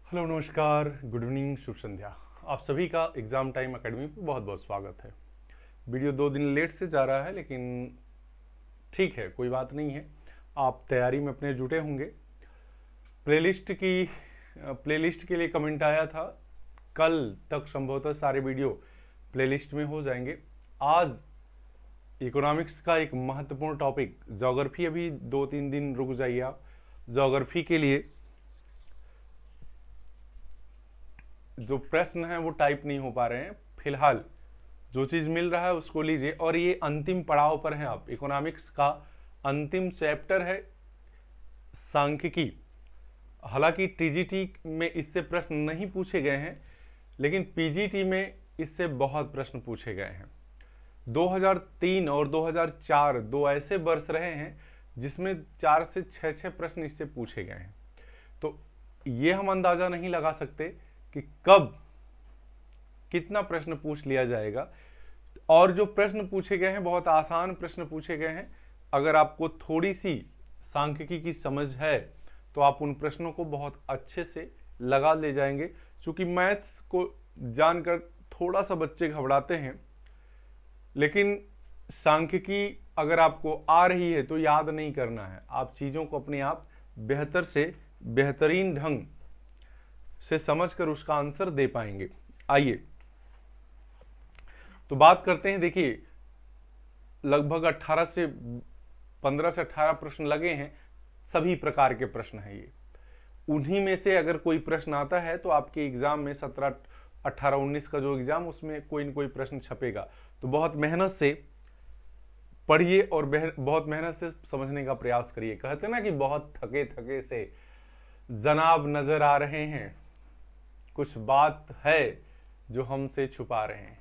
Hello नमस्कार, good evening, शुभ संध्या। आप सभी का एग्ज़ाम टाइम एकेडमी पर बहुत बहुत स्वागत है। वीडियो 2 दिन लेट से जा रहा है, लेकिन ठीक है, कोई बात नहीं है। आप तैयारी में अपने जुटे होंगे। प्लेलिस्ट के लिए कमेंट आया था। कल तक संभवतः सारे वीडियो प्लेलिस्ट में हो जाएंगे। आज इकोनॉमिक्स का एक महत्वपूर्ण टॉपिक ज्योग्राफी, अभी 2-3 दिन रुक जाइए आप। ज्योग्राफी के लिए जो प्रश्न हैं वो टाइप नहीं हो पा रहे हैं फिलहाल। जो चीज़ मिल रहा है उसको लीजिए, और ये अंतिम पड़ाव पर हैं आप। इकोनॉमिक्स का अंतिम चैप्टर है सांख्यिकी। हालांकि टीजीटी में इससे प्रश्न नहीं पूछे गए हैं, लेकिन पीजीटी में इससे बहुत प्रश्न पूछे गए हैं। 2003 और 2004 दो ऐसे वर्ष रहे हैं जिसमें 4 से 6 प्रश्न इससे पूछे गए हैं। तो ये हम अंदाजा नहीं लगा सकते कि कब कितना प्रश्न पूछ लिया जाएगा। और जो प्रश्न पूछे गए हैं बहुत आसान प्रश्न पूछे गए हैं। अगर आपको थोड़ी सी सांख्यिकी की समझ है तो आप उन प्रश्नों को बहुत अच्छे से लगा ले जाएंगे। क्योंकि मैथ्स को जानकर थोड़ा सा बच्चे घबराते हैं, लेकिन सांख्यिकी अगर आपको आ रही है तो याद नहीं करना है। आप चीज़ों को अपने आप बेहतर से बेहतरीन ढंग से समझकर उसका आंसर दे पाएंगे। आइए तो बात करते हैं। देखिए, लगभग 15 से 18 प्रश्न लगे हैं। सभी प्रकार के प्रश्न हैं ये। उन्हीं में से अगर कोई प्रश्न आता है तो आपके एग्जाम में 17, 18, 19 का जो एग्जाम, उसमें कोई न कोई प्रश्न छपेगा। तो बहुत मेहनत से पढ़िए और बहुत मेहनत से समझने का प्रयास करिए। कहते ना कि बहुत थके थके से जनाब नजर आ रहे हैं, कुछ बात है जो हमसे छुपा रहे हैं।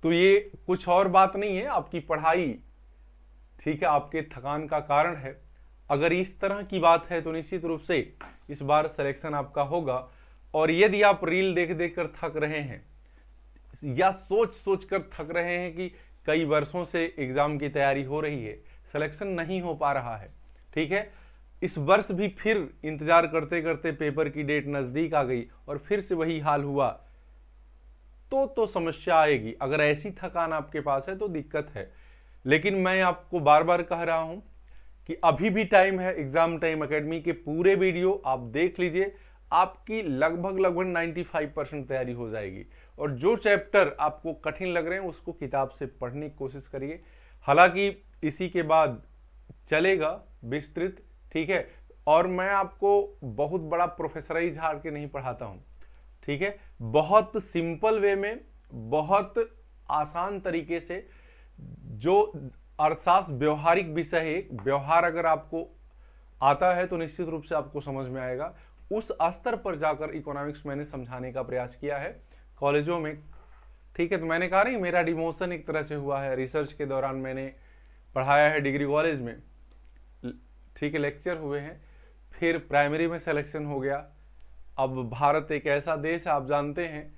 तो ये कुछ और बात नहीं है, आपकी पढ़ाई, ठीक है, आपके थकान का कारण है। अगर इस तरह की बात है तो निश्चित रूप से इस बार सिलेक्शन आपका होगा। और यदि आप रील देख देख कर थक रहे हैं या सोच सोच कर थक रहे हैं कि कई वर्षों से एग्जाम की तैयारी हो रही है, सिलेक्शन नहीं हो पा रहा है, ठीक है, इस वर्ष भी फिर इंतजार करते करते पेपर की डेट नजदीक आ गई और फिर से वही हाल हुआ, तो समस्या आएगी। अगर ऐसी थकान आपके पास है तो दिक्कत है। लेकिन मैं आपको बार बार कह रहा हूं कि अभी भी टाइम है। एग्जाम टाइम एकेडमी के पूरे वीडियो आप देख लीजिए, आपकी लगभग 95% तैयारी हो जाएगी। और जो चैप्टर आपको कठिन लग रहे हैं उसको किताब से पढ़ने की कोशिश करिए। हालांकि इसी के बाद चलेगा विस्तृत, ठीक है। और मैं आपको बहुत बड़ा प्रोफेसराइज झाड़ के नहीं पढ़ाता हूं, ठीक है। बहुत सिंपल वे में, बहुत आसान तरीके से, जो अर्थशास्त्र व्यवहारिक विषय है, व्यवहार अगर आपको आता है तो निश्चित रूप से आपको समझ में आएगा। उस स्तर पर जाकर इकोनॉमिक्स मैंने समझाने का प्रयास किया है कॉलेजों में, ठीक है। तो मैंने कहा नहीं, मेरा डिमोशन एक तरह से हुआ है। रिसर्च के दौरान मैंने पढ़ाया है डिग्री कॉलेज में, ठीक है, लेक्चर हुए हैं। फिर प्राइमरी में सिलेक्शन हो गया। अब भारत एक ऐसा देश है, आप जानते हैं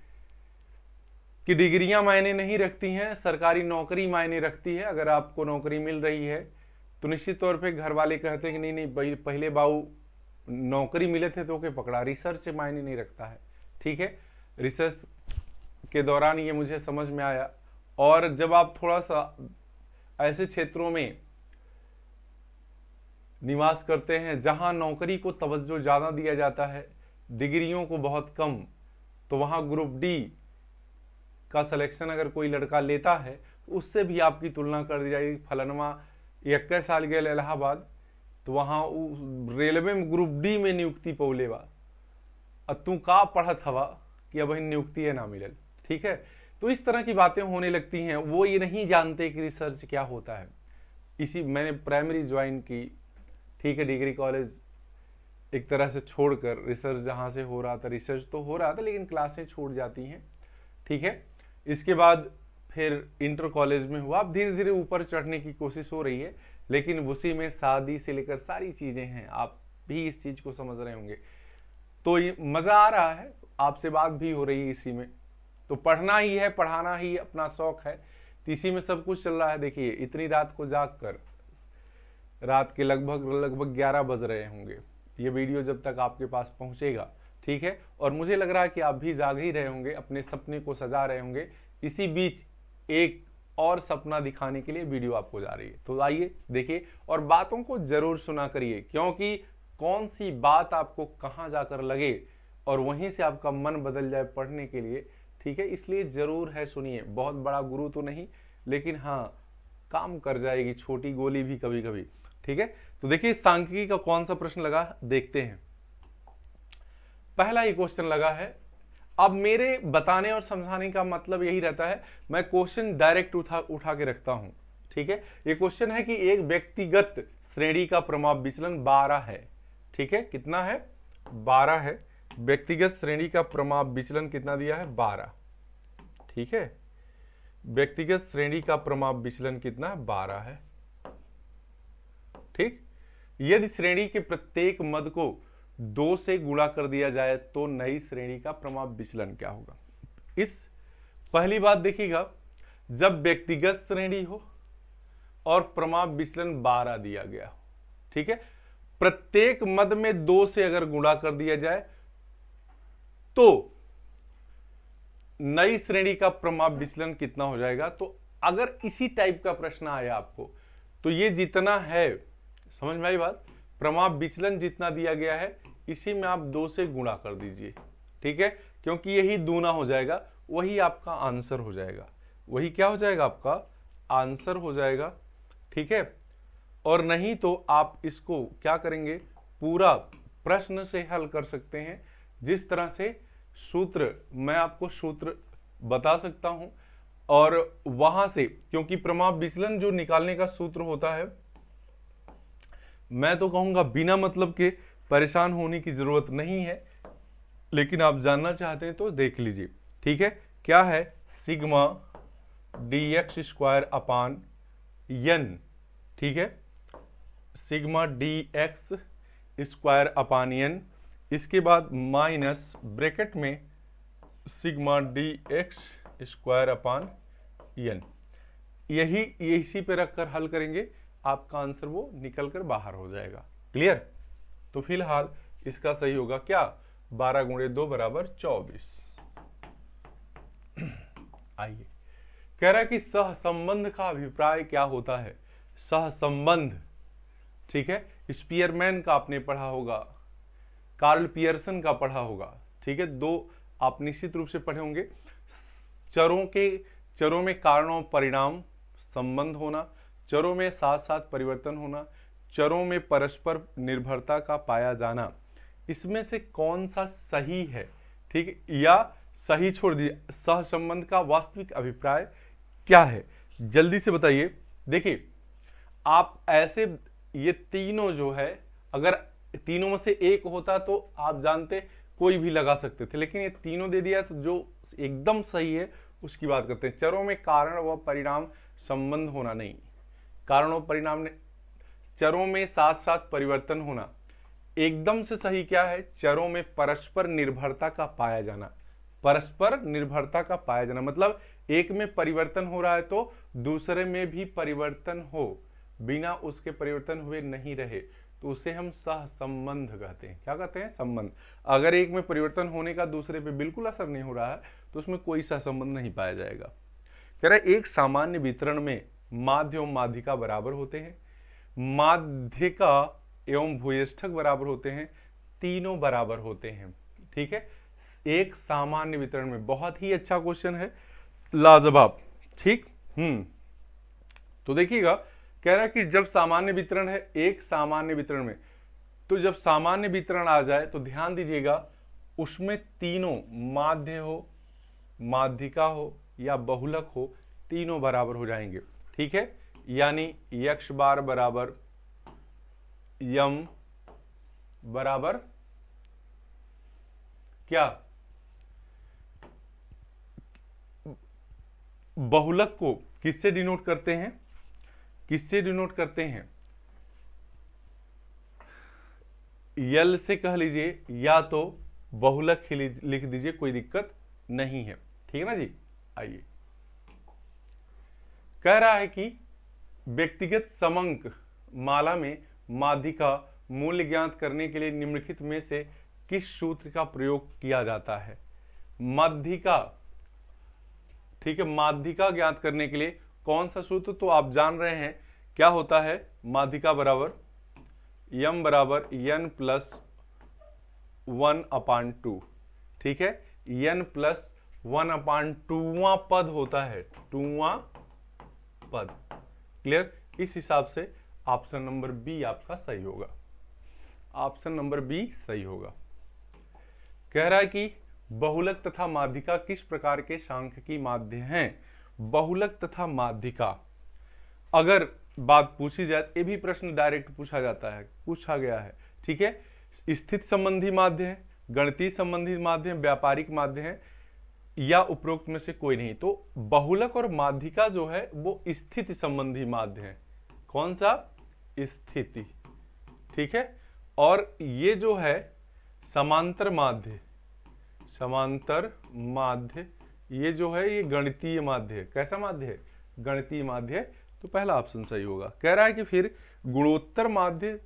कि डिग्रियां मायने नहीं रखती हैं, सरकारी नौकरी मायने रखती है। अगर आपको नौकरी मिल रही है तो निश्चित तौर पे घर वाले कहते हैं कि नहीं नहीं, पहले बाबू नौकरी मिले थे तो के पकड़ा। रिसर्च मायने नहीं रखता है, ठीक है। रिसर्च के दौरान ये मुझे समझ में आया। और जब आप थोड़ा सा ऐसे क्षेत्रों में निवास करते हैं जहां नौकरी को तवज्जो ज़्यादा दिया जाता है, डिग्रियों को बहुत कम, तो वहां ग्रुप डी का सिलेक्शन अगर कोई लड़का लेता है तो उससे भी आपकी तुलना कर दी जाएगी। फलनवा 21 साल गए इलाहाबाद, तो वहाँ रेलवे में ग्रुप डी में नियुक्ति पौलेवा, तू का पढ़त हवा कि अब नियुक्ति है ना मिलल, ठीक है। तो इस तरह की बातें होने लगती हैं। वो ये नहीं जानते कि रिसर्च क्या होता है। इसी मैंने प्राइमरी ज्वाइन की, ठीक है, डिग्री कॉलेज एक तरह से छोड़कर। रिसर्च जहाँ से हो रहा था, रिसर्च तो हो रहा था लेकिन क्लासें छूट जाती हैं, ठीक है। इसके बाद फिर इंटर कॉलेज में हुआ। अब धीरे धीरे ऊपर चढ़ने की कोशिश हो रही है, लेकिन उसी में शादी से लेकर सारी चीज़ें हैं। आप भी इस चीज़ को समझ रहे होंगे, तो ये मज़ा आ रहा है, आपसे बात भी हो रही है इसी में। तो पढ़ना ही है, पढ़ाना ही अपना शौक है, तो इसी में सब कुछ चल रहा है। देखिए, इतनी रात को जाग कर, रात के लगभग 11 बज रहे होंगे। ये वीडियो जब तक आपके पास पहुंचेगा, ठीक है। और मुझे लग रहा है कि आप भी जाग ही रहे होंगे, अपने सपने को सजा रहे होंगे। इसी बीच एक और सपना दिखाने के लिए वीडियो आपको जा रही है, तो आइए देखिए और बातों को जरूर सुना करिए, क्योंकि कौन सी बात आपको कहां जाकर लगे और वहीं से आपका मन बदल जाए पढ़ने के लिए, ठीक है। इसलिए जरूर है सुनिए, बहुत बड़ा गुरु तो नहीं, लेकिन हाँ काम कर जाएगी छोटी गोली भी कभी कभी, ठीक है। तो देखिए सांख्यिकी का कौन सा प्रश्न लगा, देखते हैं। पहला ही क्वेश्चन लगा है। अब मेरे बताने और समझाने का मतलब यही रहता है, मैं क्वेश्चन डायरेक्ट उठा के रखता हूं, ठीक है। ये क्वेश्चन है कि एक व्यक्तिगत श्रेणी का प्रमाप विचलन 12 है, ठीक है। कितना है, 12 है। व्यक्तिगत श्रेणी का प्रमाप विचलन कितना दिया है, 12, ठीक है। व्यक्तिगत श्रेणी का प्रमाप विचलन कितना, 12 है, ठीक। यदि श्रेणी के प्रत्येक मद को 2 से गुणा कर दिया जाए तो नई श्रेणी का प्रमाप विचलन क्या होगा। इस पहली बात देखिएगा, जब व्यक्तिगत श्रेणी हो और प्रमाप विचलन 12 दिया गया हो, ठीक है। प्रत्येक मद में 2 से अगर गुणा कर दिया जाए तो नई श्रेणी का प्रमाप विचलन कितना हो जाएगा। तो अगर इसी टाइप का प्रश्न आया आपको, तो ये जितना है, समझ में आई बात, प्रमाप विचलन जितना दिया गया है इसी में आप 2 से गुणा कर दीजिए, ठीक है। क्योंकि यही दूना हो जाएगा, वही आपका आंसर हो जाएगा, वही क्या हो जाएगा, आपका आंसर हो जाएगा, ठीक है। और नहीं तो आप इसको क्या करेंगे, पूरा प्रश्न से हल कर सकते हैं। जिस तरह से सूत्र, मैं आपको सूत्र बता सकता हूं और वहां से, क्योंकि प्रमाप विचलन जो निकालने का सूत्र होता है, मैं तो कहूंगा बिना मतलब के परेशान होने की जरूरत नहीं है, लेकिन आप जानना चाहते हैं तो देख लीजिए, ठीक है। क्या है, sigma dx square upon n, ठीक है। Sigma dx square upon n, इसके बाद माइनस ब्रैकेट में sigma dx square upon n, यही इसी पे रखकर हल करेंगे, आपका आंसर वो निकल कर बाहर हो जाएगा। क्लियर। तो फिलहाल इसका सही होगा क्या, 12 गुणे 2 बराबर 24। आइए, कह रहा है कि सहसंबंध का अभिप्राय क्या होता है। सहसंबंध, ठीक है, स्पीयरमैन का आपने पढ़ा होगा, कार्ल पियर्सन का पढ़ा होगा, ठीक है। 2 आप निश्चित रूप से पढ़े होंगे। चरों में कारण और परिणाम संबंध होना, चरों में साथ साथ परिवर्तन होना, चरों में परस्पर निर्भरता का पाया जाना, इसमें से कौन सा सही है, ठीक है, या सही छोड़ दीजिए। सहसंबंध का वास्तविक अभिप्राय क्या है, जल्दी से बताइए। देखिए आप ऐसे, ये तीनों जो है, अगर तीनों में से एक होता तो आप जानते कोई भी लगा सकते थे, लेकिन ये तीनों दे दिया, तो जो एकदम सही है उसकी बात करते हैं। चरों में कारण व परिणाम संबंध होना नहीं, कारण और परिणाम ने, चरों में साथ साथ परिवर्तन होना, एकदम से सही क्या है, चरों में परस्पर निर्भरता का पाया जाना। परस्पर निर्भरता का पाया जाना मतलब एक में परिवर्तन हो रहा है तो दूसरे में भी परिवर्तन हो, बिना उसके परिवर्तन हुए नहीं रहे, तो उसे हम सहसंबंध कहते हैं। क्या कहते हैं, संबंध। अगर एक में परिवर्तन होने का दूसरे पे बिल्कुल असर नहीं हो रहा है तो उसमें कोई सहसंबंध नहीं पाया जाएगा। कह रहा है एक सामान्य वितरण में माध्य एवं माध्यिका बराबर होते हैं, माध्यिका एवं भूयष्ठक बराबर होते हैं, तीनों बराबर होते हैं, ठीक है। एक सामान्य वितरण में, बहुत ही अच्छा क्वेश्चन है, लाजवाब, ठीक। तो देखिएगा, कह रहा है कि जब सामान्य वितरण है, एक सामान्य वितरण में, तो जब सामान्य वितरण आ जाए तो ध्यान दीजिएगा, उसमें तीनों माध्य हो, माध्यिका हो या बहुलक हो, तीनों बराबर हो जाएंगे, ठीक है। यानी x बार बराबर यम बराबर क्या, बहुलक को किससे डिनोट करते हैं, किससे डिनोट करते हैं, यल से कह लीजिए, या तो बहुलक लिख दीजिए, कोई दिक्कत नहीं है, ठीक है ना जी। आइए, कह रहा है कि व्यक्तिगत समंक माला में माध्यिका मूल्य ज्ञात करने के लिए निम्नलिखित में से किस सूत्र का प्रयोग किया जाता है? माध्यिका, ठीक है, माध्यिका ज्ञात करने के लिए कौन सा सूत्र, तो आप जान रहे हैं क्या होता है। माध्यिका बराबर यम बराबर n प्लस 1/2, ठीक है, n प्लस 1/2वां पद होता है, 2वां पद। क्लियर? इस हिसाब से ऑप्शन नंबर बी आपका सही होगा, ऑप्शन नंबर बी सही होगा। कह रहा है कि बहुलक तथा माध्यिका किस प्रकार के सांख्यिकी माध्य हैं? बहुलक तथा माध्यिका अगर बात पूछी जाए, ये भी प्रश्न डायरेक्ट पूछा जाता है, पूछा गया है, ठीक है। स्थित संबंधी माध्य है, गणितीय संबंधी माध्य है, व्यापारिक माध्य है, या उपरोक्त में से कोई नहीं। तो बहुलक और माध्यिका जो है वो स्थिति संबंधी माध्य है। कौन सा? स्थिति, ठीक है। और ये जो है समांतर माध्य, समांतर माध्य, ये जो है ये गणितीय माध्य है। कैसा माध्य है? गणितीय माध्य है। तो पहला ऑप्शन सही होगा। कह रहा है कि फिर गुणोत्तर माध्य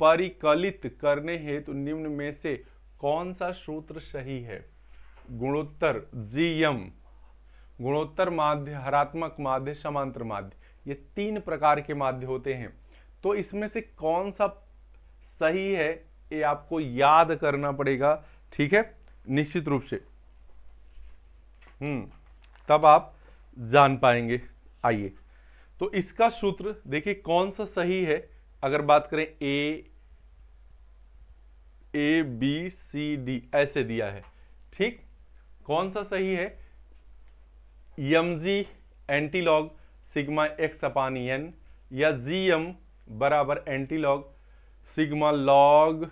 परिकलित करने हेतु निम्न में से कौन सा सूत्र सही है? गुणोत्तर GM, गुणोत्तर माध्य, हरात्मक माध्य, समांतर माध्य, ये 3 प्रकार के माध्य होते हैं। तो इसमें से कौन सा सही है ये आपको याद करना पड़ेगा, ठीक है, निश्चित रूप से। तब आप जान पाएंगे। आइए, तो इसका सूत्र देखिए कौन सा सही है। अगर बात करें A B C D ऐसे दिया है, ठीक, कौन सा सही है? mg antilog sigma x upon n, या gm बराबर antilog sigma log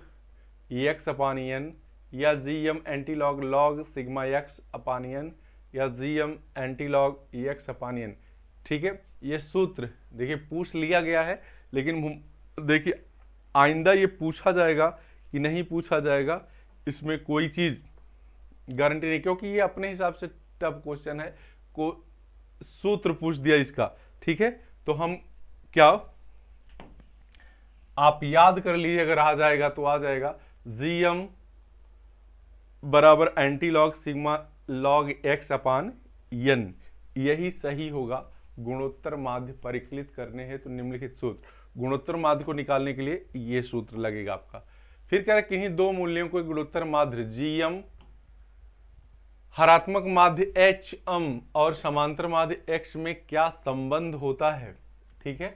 x upon n, या gm antilog log sigma x upon n, या gm antilog x upon n, ठीक है। ये सूत्र देखिए पूछ लिया गया है, लेकिन देखिए आइंदा ये पूछा जाएगा कि नहीं पूछा जाएगा, इसमें कोई चीज गारंटी नहीं, क्योंकि ये अपने हिसाब से टफ क्वेश्चन है। को सूत्र पूछ दिया इसका, ठीक है। तो हम क्या, आप याद कर लीजिए, अगर आ जाएगा तो आ जाएगा। GM बराबर antilog sigma log x upon n, यही सही होगा। गुणोत्तर माध्य परिकलित करने हैं तो निम्नलिखित सूत्र, गुणोत्तर माध्य को निकालने के लिए ये सूत्र लगेगा आपका। फिर कह रहे किन्हीं दो मूल्यों को गुणोत्तर माध्य GM, हरात्मक माध्य HM और समांतर माध्य X में क्या संबंध होता है, ठीक है।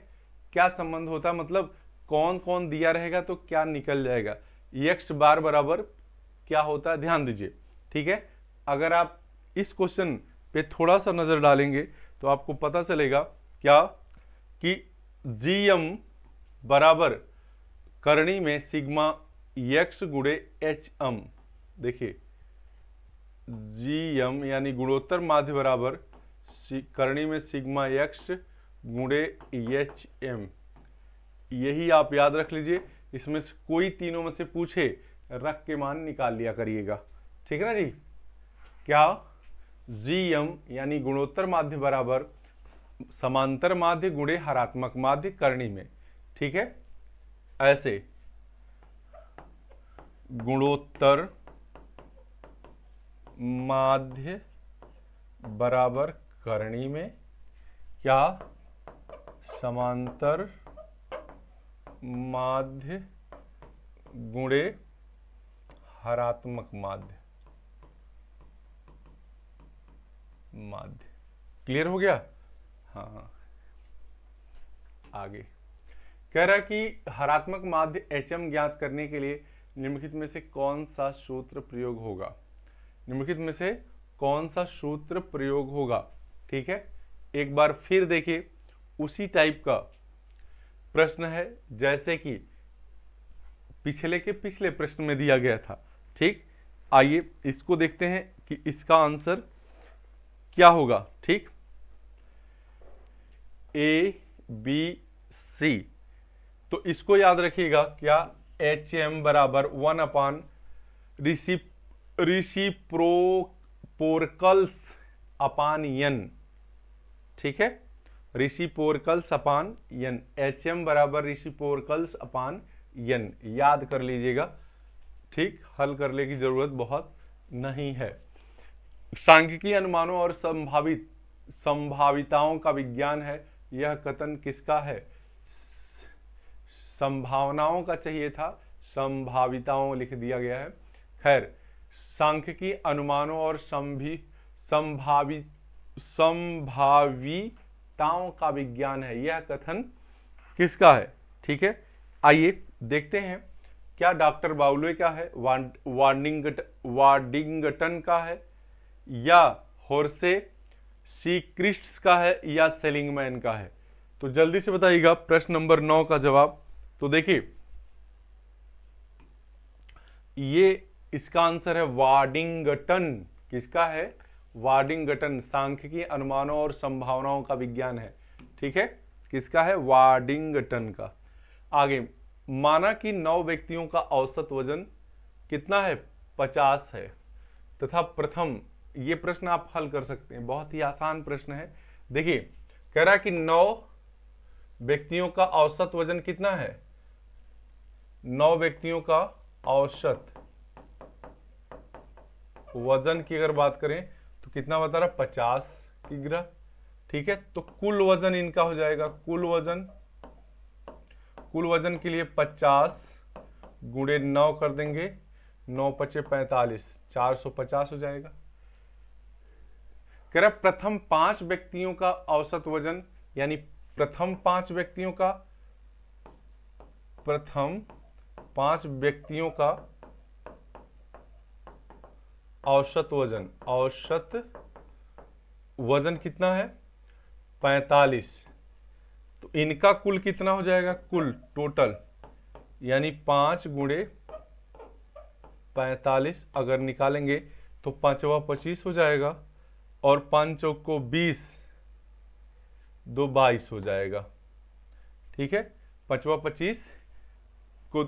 क्या संबंध होता है मतलब कौन कौन दिया रहेगा तो क्या निकल जाएगा। x बार बराबर क्या होता है, ध्यान दीजिए, ठीक है। अगर आप इस क्वेश्चन पे थोड़ा सा नजर डालेंगे तो आपको पता चलेगा क्या कि GM बराबर करणी में सिग्मा x गुणे HM, देखिए GM यानी गुणोत्तर माध्य बराबर करणी में सिग्मा x गुणे HM, यही आप याद रख लीजिए। इसमें से कोई तीनों में से पूछे रख के मान निकाल लिया करिएगा, ठीक है ना जी। क्या? GM यानी गुणोत्तर माध्य बराबर समांतर माध्य गुणे हरात्मक माध्य करणी में, ठीक है। ऐसे गुणोत्तर माध्य बराबर करणी में, क्या समांतर माध्य गुणे हरात्मक माध्य, माध्य। क्लियर हो गया? हाँ, आगे कह रहा है कि हरात्मक माध्य HM ज्ञात करने के लिए निम्नलिखित में से कौन सा सूत्र प्रयोग होगा, निम्नलिखित में से कौन सा सूत्र प्रयोग होगा, ठीक है। एक बार फिर देखिए उसी टाइप का प्रश्न है जैसे कि पिछले के पिछले प्रश्न में दिया गया था, ठीक। आइए इसको देखते हैं कि इसका आंसर क्या होगा, ठीक। A B C, तो इसको याद रखिएगा, क्या HM बराबर 1 अपान रिसिप्रोपोरकल्स अपान n, ठीक है, रिसिप्रोकल्स अपान n। HM बराबर रिसिप्रोकल्स अपान यन, याद कर लीजिएगा, ठीक, हल करने की जरूरत बहुत नहीं है। सांख्यिकी अनुमानों और संभाविताओं का विज्ञान है, यह कथन किसका है? संभावनाओं का चाहिए था, संभाविताओं लिख दिया गया है। खैर, सांख्यिकी अनुमानों और संभाविताओं का विज्ञान है, यह कथन किसका है? ठीक है, आइए देखते हैं क्या डॉक्टर बाउले का है, वार्डिंगटन का है, या होर्से सीक्रिस्ट्स का है, या सेलिंगमैन का है। तो जल्दी से बताइएगा प्रश्न नंबर 9 का जवाब। तो देखिए, ये इसका आंसर है वार्डिंगटन। किसका है? वार्डिंगटन। सांख्यिकी अनुमानों और संभावनाओं का विज्ञान है, ठीक है, किसका है? वार्डिंगटन का। आगे, माना कि 9 व्यक्तियों का औसत वजन कितना है? 50 है, तथा प्रथम, ये प्रश्न आप हल कर सकते हैं, बहुत ही आसान प्रश्न है। देखिए, कह रहा है कि 9 व्यक्तियों का औसत वजन कितना है? 9 व्यक्तियों का औसत वजन की अगर बात करें तो कितना बता रहा? 50 किग्रा, ठीक है। तो कुल वजन इनका हो जाएगा, कुल वजन के लिए 50 गुणे 9 कर देंगे, 9 पचे 45, 450 हो जाएगा। कह रहा प्रथम 5 व्यक्तियों का औसत वजन, यानी प्रथम 5 व्यक्तियों का औसत वजन कितना है? 45। तो इनका कुल कितना हो जाएगा? कुल टोटल, यानी 5 गुणे 45 अगर निकालेंगे तो 5वां 25 हो जाएगा, और 5 चौक को 20, 2 22 हो जाएगा, ठीक है। 5वां 25 को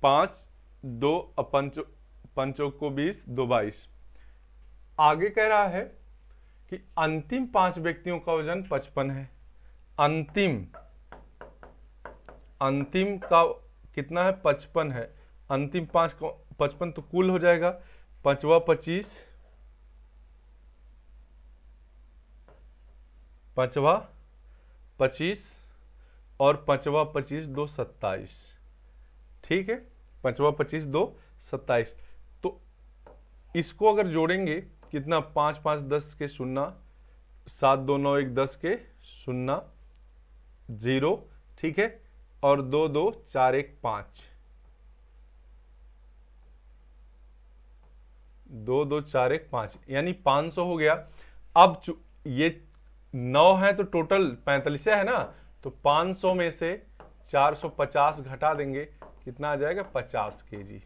5, 2 5 चौक को 20, 2 22। आगे कह रहा है कि अंतिम 5 व्यक्तियों का वजन 55 है। अंतिम का कितना है? 55 है। अंतिम 5 को 55, तो कुल हो जाएगा 5वां 25, 5वां 25 और 5वां 25, 2 27, ठीक है। 5वां 25, 2 27। तो इसको अगर जोड़ेंगे कितना? 5 5 10 के 0, 7 2 9 1 10 के 0 0, ठीक है, और 2 2 4 1 5, 2 2 4 1 5, यानी 500 हो गया। अब ये 9 है तो टोटल 45 है ना, तो 500 में से 450 घटा देंगे, कितना आ जाएगा? 50 केजी।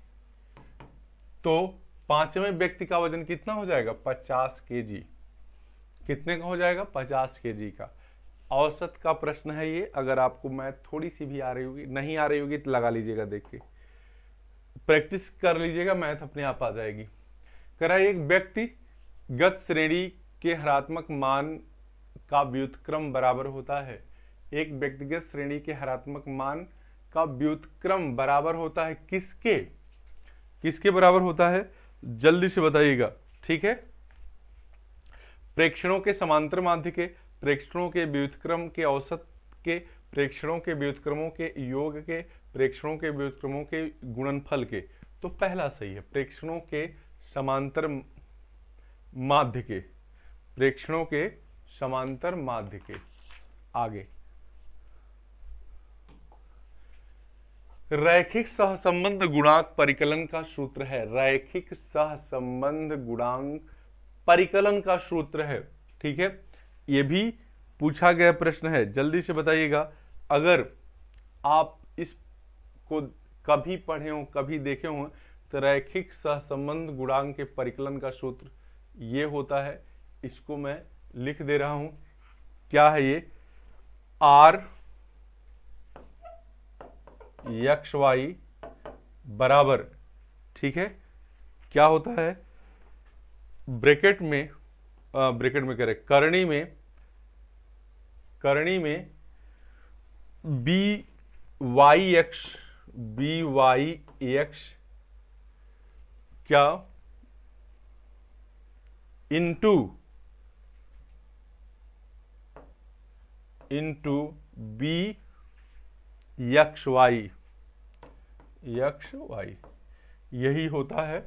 तो 5वें व्यक्ति का वजन कितना हो जाएगा? 50 केजी। कितने का हो जाएगा? 50 केजी का। औसत का प्रश्न है ये। अगर आपको मैथ थोड़ी सी भी आ रही होगी, नहीं आ रही होगी तो लगा लीजिएगा, देख के प्रैक्टिस कर लीजिएगा, मैथ अपने आप आ जाएगी। कह रहा है एक व्यक्ति गत श्रेणी के हरात्मक मान का व्युत्क्रम बराबर होता है। एक व्यक्तिगत श्रेणी के हरात्मक मान का व्युत्क्रम बराबर होता है किसके? किसके बराबर होता है? जल्दी से बताइएगा, ठीक है। प्रेक्षणों के समांतर माध्य के, प्रेक्षणों के व्युत्क्रम के औसत के, प्रेक्षणों के व्युत्क्रमों के योग के, प्रेक्षणों के व्युत्क्रमों के गुणनफल के। तो पहला सही है, प्रेक्षणों के समांतर माध्य के, प्रेक्षणों के समांतर माध्य के। आगे, रैखिक सहसंबंध गुणांक परिकलन का सूत्र है। रैखिक सहसंबंध गुणांक परिकलन का सूत्र है, ठीक है। यह भी पूछा गया प्रश्न है, जल्दी से बताइएगा। अगर आप इसको कभी पढ़े हो, कभी देखे हो, तो रैखिक सहसंबंध गुणांक के परिकलन का सूत्र ये होता है। इसको मैं लिख दे रहा हूं, क्या है ये? R एक्स वाई बराबर, ठीक है, क्या होता है? ब्रैकेट में करें, करणी में B Y X B Y X क्या इंटू बी यक्स वाई यही होता है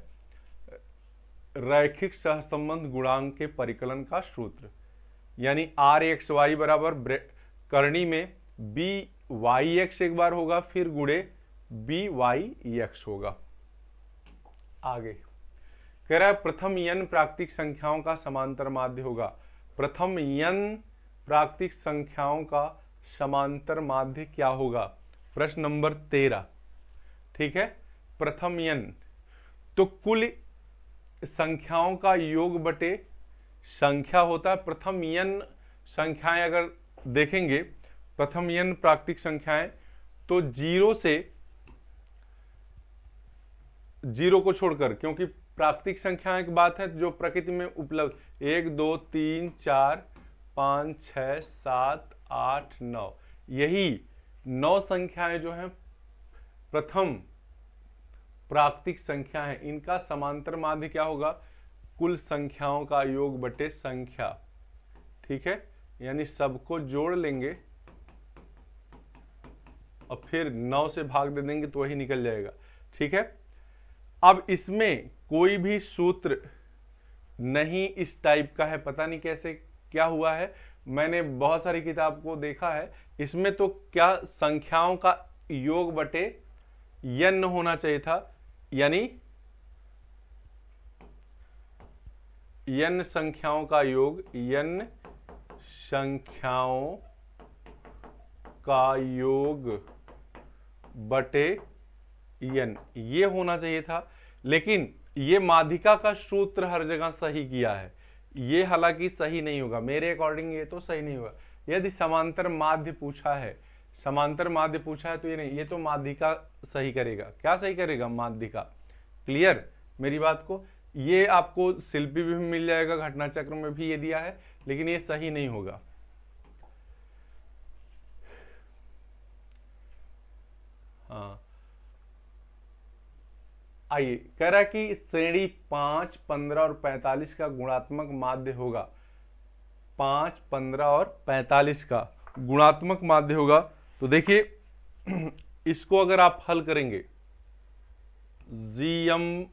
रैखिक सहसंबंध गुणांक के परिकलन का सूत्र। यानी आर एक्स वाई बराबर करनी में बी वाई एक्स एक बार होगा, फिर गुणे बी वाई एक्स होगा। आगे कह रहा है प्रथम n प्राकृतिक संख्याओं का समांतर माध्य होगा। प्रथम n प्राकृतिक संख्याओं का समांतर माध्य क्या होगा? प्रश्न नंबर 13। ठीक है, प्रथम n तो कुल संख्याओं का योग बटे संख्या होता है। प्रथम n संख्याएं अगर देखेंगे, प्रथम n प्राकृतिक संख्याएं, तो जीरो को छोड़कर, क्योंकि प्राकृतिक संख्याएं की बात है जो प्रकृति में उपलब्ध 1 2 3 4 5 6 7 8 9, यही 9 संख्याएं जो हैं प्रथम प्राकृतिक संख्या है। इनका समांतर माध्य क्या होगा? कुल संख्याओं का योग बटे संख्या। ठीक है, यानी सबको जोड़ लेंगे और फिर 9 से भाग दे देंगे तो वही निकल जाएगा। ठीक है, अब इसमें कोई भी सूत्र नहीं इस टाइप का है, पता नहीं कैसे क्या हुआ है। मैंने बहुत सारी किताब को देखा है, इसमें तो क्या संख्याओं का योग बटे n होना चाहिए था, यानी n संख्याओं का योग, n संख्याओं का योग बटे n, ये होना चाहिए था। लेकिन ये माध्यिका का सूत्र हर जगह सही किया है, ये हालांकि सही नहीं होगा मेरे अकॉर्डिंग, ये तो सही नहीं होगा। यदि समांतर माध्य पूछा है, समांतर माध्य पूछा है तो ये नहीं, ये तो माध्यिका सही करेगा। क्या सही करेगा? माध्यिका। क्लियर मेरी बात को? ये आपको शिल्पी भी मिल जाएगा, घटना चक्र में भी ये दिया है, लेकिन ये सही नहीं होगा। हाँ, आइए, कह रहा है कि श्रेणी 5, 15 और 45 का गुणात्मक माध्य होगा। 5, 15 और 45 का गुणात्मक माध्य होगा। तो देखिए इसको अगर आप हल करेंगे, GM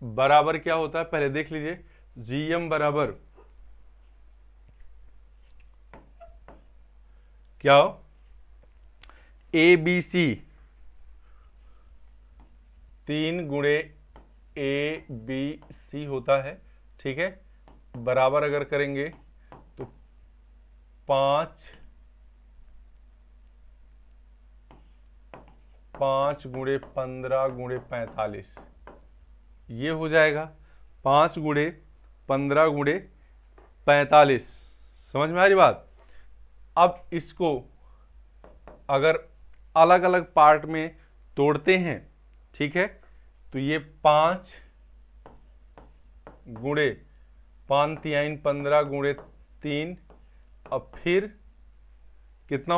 बराबर क्या होता है पहले देख लीजिए। GM बराबर क्या? ABC 3 गुणे ABC होता है। ठीक है, बराबर अगर करेंगे तो 5 गुणे 15 गुणे 45 ये हो जाएगा। 5 गुणे 15 गुणे 45, समझ में आ रही बात? अब इसको अगर अलग अलग पार्ट में तोड़ते हैं, ठीक है, तो ये 5 गुणे 5 3 15 गुणे 3, अब फिर कितना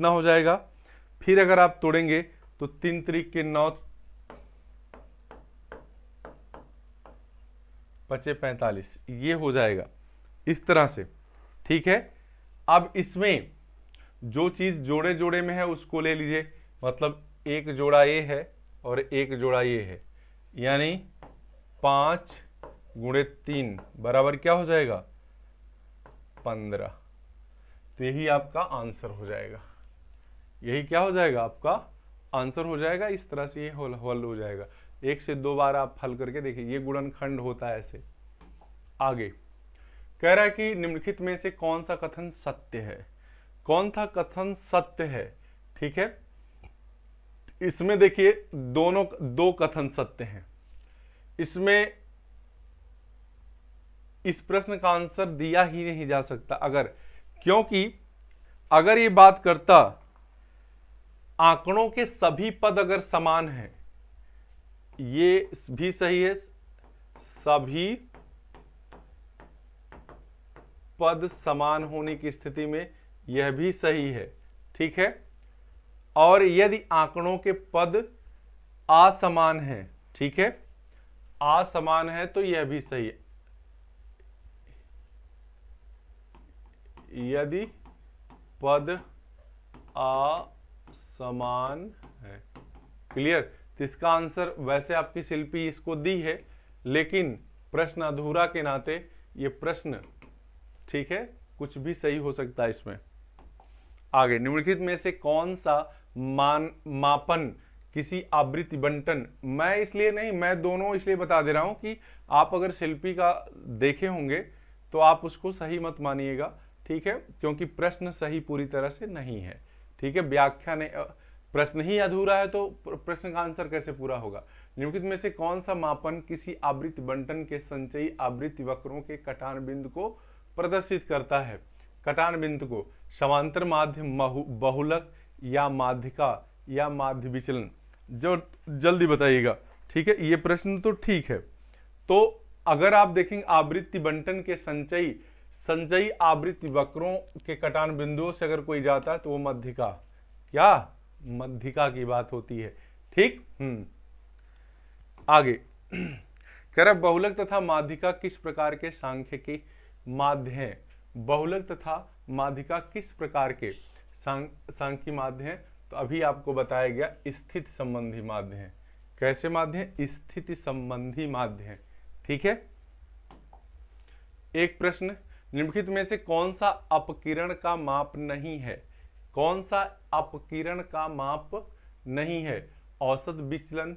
हो जाएगा? फिर अगर आप तोड़ेंगे तो 3 त्रिक के 9 बचे 45, ये हो जाएगा इस तरह से। ठीक है, अब इसमें जो चीज जोड़े जोड़े में है उसको ले लीजिए, मतलब एक जोड़ा ये है और एक जोड़ा ये है, यानी 5 गुणे 3 बराबर क्या हो जाएगा? 15। तो यही आपका आंसर हो जाएगा, यही क्या हो जाएगा? आपका आंसर हो जाएगा। इस तरह से ये हल हो जाएगा। 1 से 2 बार आप हल करके देखिए, ये गुणनखंड होता है ऐसे। आगे कह रहा है कि निम्नलिखित में से कौन सा कथन सत्य है? कौन सा कथन सत्य है? ठीक है, इसमें देखिए दो कथन सत्य हैं। इसमें इस प्रश्न का आंसर दिया ही नहीं जा सकता अगर, क्योंकि अगर ये बात करता आंकड़ों के सभी पद अगर समान हैं, ये भी सही है, सभी पद समान होने की स्थिति में यह भी सही है। ठीक है, और यदि आंकड़ों के पद असमान हैं, ठीक है, असमान है तो यह भी सही है। यदि पद असमान है, क्लियर। तो इसका आंसर वैसे आपकी शिल्पी इसको दी है, लेकिन प्रश्न अधूरा के नाते ये प्रश्न, ठीक है, कुछ भी सही हो सकता है इसमें। आगे, निम्नलिखित में से कौन सा मापन किसी आवृत्ति बंटन, मैं इसलिए नहीं, मैं दोनों इसलिए बता दे रहा हूं कि आप अगर शिल्पी का देखे होंगे तो आप उसको सही मत मानिएगा, ठीक है, क्योंकि प्रश्न सही पूरी तरह से नहीं है, ठीक है। व्याख्या ने, प्रश्न ही अधूरा है तो प्रश्न का आंसर कैसे पूरा होगा। निम्नलिखित में से कौन सा मापन किसी आवृत्ति बंटन के संचयी आवृत्ति वक्रों के कटान बिंदु को प्रदर्शित करता है। कटान बिंदु को समांतर माध्य, बहुलक या माध्यिका या माध्य विचलन, जो जल्दी बताइएगा, ठीक है। ये प्रश्न तो ठीक है। तो अगर आप देखेंगे आवृत्ति बंटन के संचयी आवृत्ति वक्रों के कटान बिंदुओं से अगर कोई जाता है तो वो माध्यिका, क्या माध्यिका की बात होती है, ठीक। आगे कह रहा बहुलक तथा माध्यिका किस प्रकार के सांख्यिकी माध्य हैं। बहुलक तथा माध्यिका किस प्रकार के सांख्यिकी माध्य हैं, तो अभी आपको बताया गया स्थिति संबंधी माध्य हैं। कैसे माध्य हैं, स्थिति संबंधी माध्य हैं, ठीक है। एक प्रश्न, निम्नलिखित में से कौन सा अपकिरण का माप नहीं है। कौन सा अपकिरण का माप नहीं है। औसत विचलन,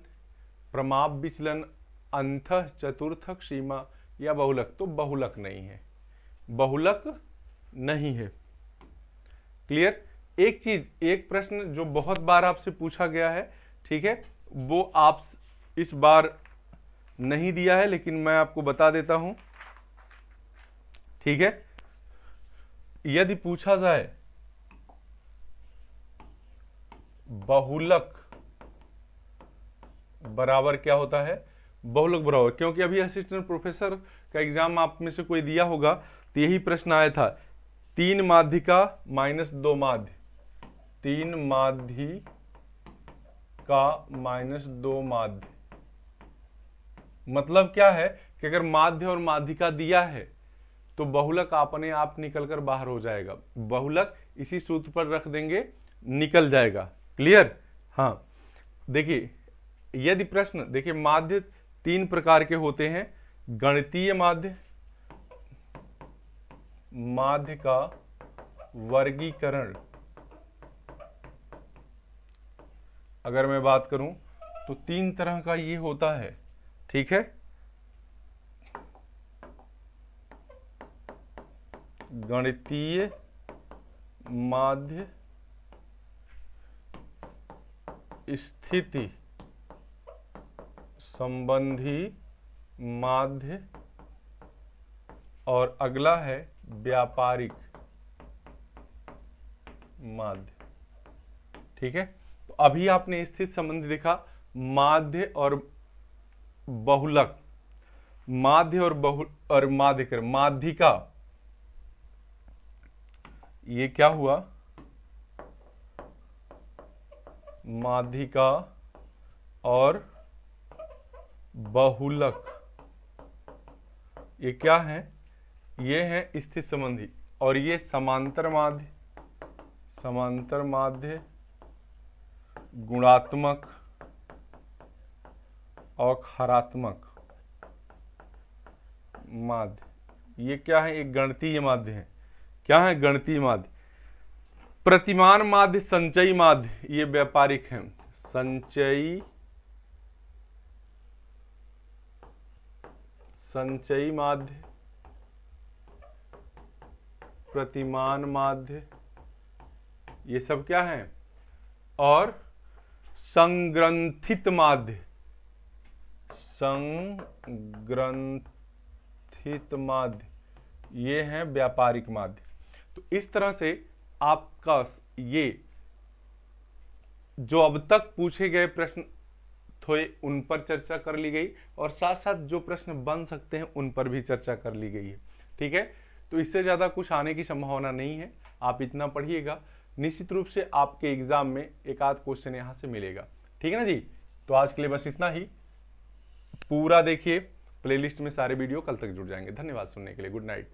प्रमाप विचलन, अंतः चतुर्थक सीमा या बहुलक। तो बहुलक नहीं है, बहुलक नहीं है, क्लियर। एक चीज, एक प्रश्न जो बहुत बार आपसे पूछा गया है, ठीक है, वो आप इस बार नहीं दिया है लेकिन मैं आपको बता देता हूं, ठीक है। यदि पूछा जाए बहुलक बराबर क्या होता है, बहुलक बराबर, क्योंकि अभी असिस्टेंट प्रोफेसर का एग्जाम आप में से कोई दिया होगा तो यही प्रश्न आया था, 3 माध्यिका माइनस 2 माध्य, 3 माध्यिका माइनस 2 माध्य। मतलब क्या है कि अगर माध्य और माध्यिका दिया है तो बहुलक अपने आप निकलकर बाहर हो जाएगा, बहुलक इसी सूत्र पर रख देंगे, निकल जाएगा, क्लियर। हाँ, देखिए यदि प्रश्न, देखिए माध्य 3 प्रकार के होते हैं। गणितीय माध्य, माध्य का वर्गीकरण अगर मैं बात करूं तो 3 तरह का ये होता है, ठीक है। गणितीय माध्य, स्थिति संबंधी माध्य, और अगला है व्यापारिक माध्य, ठीक है। तो अभी आपने स्थिति संबंधी देखा, माध्य और बहुलक, माध्य और माध्यिका, माध्यिका ये क्या हुआ, माध्यिका और बहुलक ये क्या है, ये है स्थिति संबंधी, और ये समांतर माध्य, समांतर माध्य, गुणात्मक और खरात्मक माध्य। ये क्या है, एक गणितीय माध्य है। क्या है, गणितीय माध्य। प्रतिमान माध्य, संचयी माध्य, ये व्यापारिक है। संचयी माध्य, प्रतिमान माध्य, ये सब क्या है। और संग्रंथित माध्य, संग्रंथित माध्य, ये है व्यापारिक माध्य। तो इस तरह से आपका ये जो अब तक पूछे गए प्रश्न थे उन पर चर्चा कर ली गई, और साथ साथ जो प्रश्न बन सकते हैं उन पर भी चर्चा कर ली गई है, ठीक है। तो इससे ज्यादा कुछ आने की संभावना नहीं है, आप इतना पढ़िएगा। निश्चित रूप से आपके एग्जाम में एक आध क्वेश्चन यहां से मिलेगा। ठीक है ना जी। तो आज के लिए बस इतना ही। पूरा देखिए प्लेलिस्ट में सारे वीडियो, कल तक जुड़ जाएंगे। धन्यवाद सुनने के लिए। Good night.